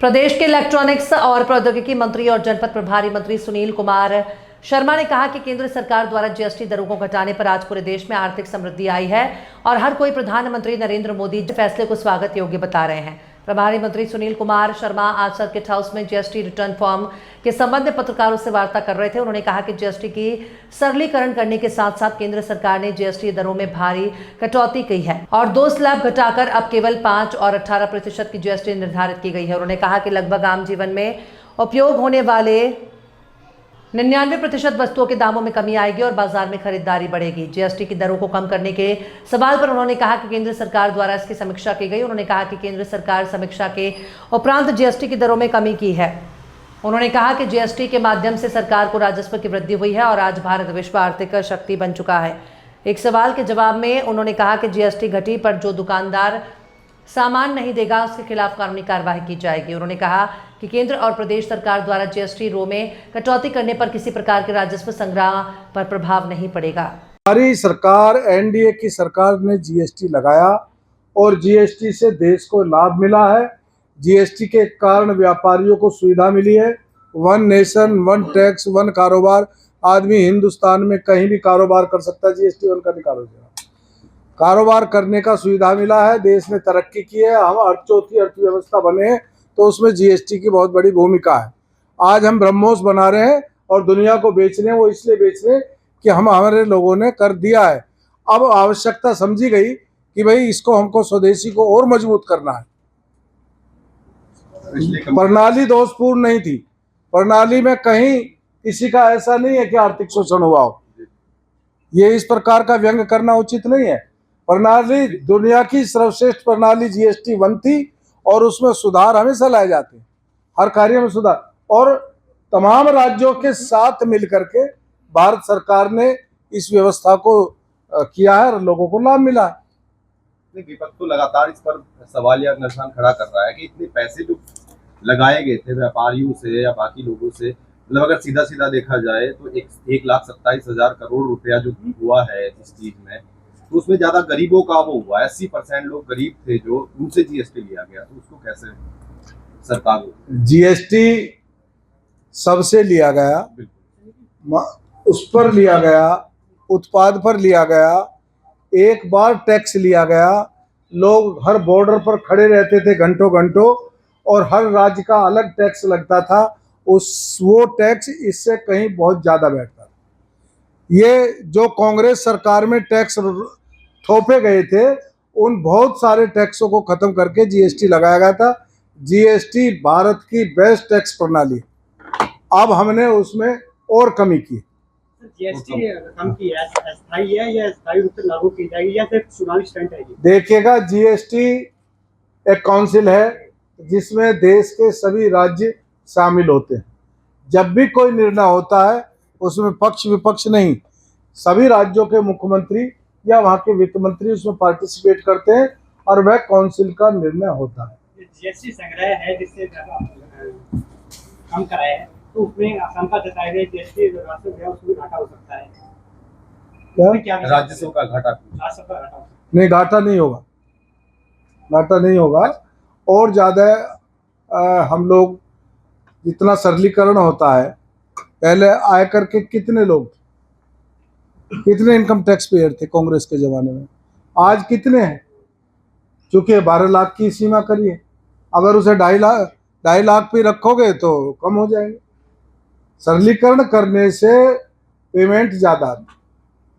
प्रदेश के इलेक्ट्रॉनिक्स और प्रौद्योगिकी मंत्री और जनपद प्रभारी मंत्री सुनील कुमार शर्मा ने कहा कि केंद्र सरकार द्वारा जीएसटी दरों को घटाने पर आज पूरे देश में आर्थिक समृद्धि आई है और हर कोई प्रधानमंत्री नरेंद्र मोदी के फैसले को स्वागत योग्य बता रहे हैं। प्रभारी मंत्री सुनील कुमार शर्मा आज सर्किट हाउस में जीएसटी रिटर्न फॉर्म के संबंध में पत्रकारों से वार्ता कर रहे थे। उन्होंने कहा कि जीएसटी की सरलीकरण करने के साथ साथ केंद्र सरकार ने जीएसटी दरों में भारी कटौती की है और 2 स्लैब घटाकर अब केवल 5 और 18% की जीएसटी निर्धारित की गई है। उन्होंने कहा कि लगभग आम जीवन में उपयोग होने वाले 99% वस्तुओं के दामों में कमी आएगी और बाजार में खरीदारी बढ़ेगी। जीएसटी की दरों को कम करने के सवाल पर उन्होंने कहा कि केंद्र सरकार द्वारा इसकी समीक्षा की गई। उन्होंने कहा कि केंद्र सरकार समीक्षा के उपरांत जीएसटी की दरों में कमी की है। उन्होंने कहा कि जीएसटी के माध्यम से सरकार को राजस्व की वृद्धि हुई है और आज भारत विश्व आर्थिक शक्ति बन चुका है। एक सवाल के जवाब में उन्होंने कहा कि जीएसटी घटी पर जो दुकानदार सामान नहीं देगा उसके खिलाफ कानूनी कार्रवाई की जाएगी। उन्होंने कहा कि केंद्र और प्रदेश सरकार द्वारा जीएसटी रो में कटौती करने पर किसी प्रकार के राजस्व संग्रह पर प्रभाव नहीं पड़ेगा। हमारी सरकार एनडीए की सरकार ने जीएसटी लगाया और जीएसटी से देश को लाभ मिला है। जीएसटी के कारण व्यापारियों को सुविधा मिली है। 1 नेशन 1 टैक्स 1 कारोबार, आदमी हिंदुस्तान में कहीं भी कारोबार कर सकता है। जीएसटी उनका कारोबार करने का सुविधा मिला है। देश ने तरक्की की है, हम चौथी अर्थव्यवस्था बने हैं, तो उसमें जीएसटी की बहुत बड़ी भूमिका है। आज हम ब्रह्मोस बना रहे हैं और दुनिया को बेच रहे हैं। वो इसलिए बेच रहे हैं कि हमारे लोगों ने कर दिया है। अब आवश्यकता समझी गई कि भाई इसको हमको स्वदेशी को और मजबूत करना है। प्रणाली दोषपूर्ण नहीं थी। प्रणाली में कहीं किसी का ऐसा नहीं है कि आर्थिक शोषण हुआ हो। ये इस प्रकार का व्यंग करना उचित नहीं है। प्रणाली दुनिया की सर्वश्रेष्ठ प्रणाली जीएसटी 1 थी और उसमें सुधार हमेशा लाए जाते हैं, हर कार्य में सुधार। और तमाम राज्यों के साथ मिलकर के भारत सरकार ने इस व्यवस्था को किया है और लोगों को लाभ मिला है। विपक्ष तो लगातार इस पर सवाल या निशान खड़ा कर रहा है कि इतने पैसे जो लगाए गए थे व्यापारियों से या बाकी लोगों से, मतलब अगर सीधा सीधा देखा जाए तो 1,27,000 करोड़ रुपया जो हुआ है इस चीज में, तो उसमें ज्यादा गरीबों का वो हुआ है। 80% लोग गरीब थे जो उनसे जीएसटी लिया गया, तो उसको कैसे सरकार जीएसटी सबसे लिया गया, उस पर लिया गया, उत्पाद पर लिया गया, एक बार टैक्स लिया गया। लोग हर बॉर्डर पर खड़े रहते थे घंटों घंटों और हर राज्य का अलग टैक्स लगता था। वो टैक्स इससे कहीं बहुत ज्यादा बैठता था। ये जो कांग्रेस सरकार में टैक्स थोपे गए थे, उन बहुत सारे टैक्सों को खत्म करके जीएसटी लगाया गया था। जीएसटी भारत की बेस्ट टैक्स प्रणाली है। अब हमने उसमें और कमी की। जीएसटी कम की है, अस्थायी है या स्थायी रूप से लागू की जाएगी या सिर्फ चुनावी स्टंट है? देखिएगा, जीएसटी एक काउंसिल है जिसमें देश के सभी राज्य शामिल होते हैं। जब भी कोई निर्णय होता है उसमें पक्ष विपक्ष नहीं, सभी राज्यों के मुख्यमंत्री या वहाँ के वित्त मंत्री उसमें पार्टिसिपेट करते हैं और वह काउंसिल का निर्णय होता है। जीएसटी संग्रह है जिससे कम कराया है, तो उसमें आशंका जताई गई जीएसटी राजस्व है उसमें घाटा हो सकता है। क्या राजस्व का घाटा? नहीं, घाटा नहीं होगा, घाटा नहीं होगा। और ज़्यादा हम लोग जितना सरलीकरण होता है, पहले आयकर के कितने लोग, कितने इनकम टैक्स पेयर थे कांग्रेस के जमाने में, आज कितने हैं? चूंकि 12 लाख की सीमा करिए, अगर उसे 2.5 लाख पे रखोगे तो कम हो जाएंगे। सरलीकरण करने से पेमेंट ज़्यादा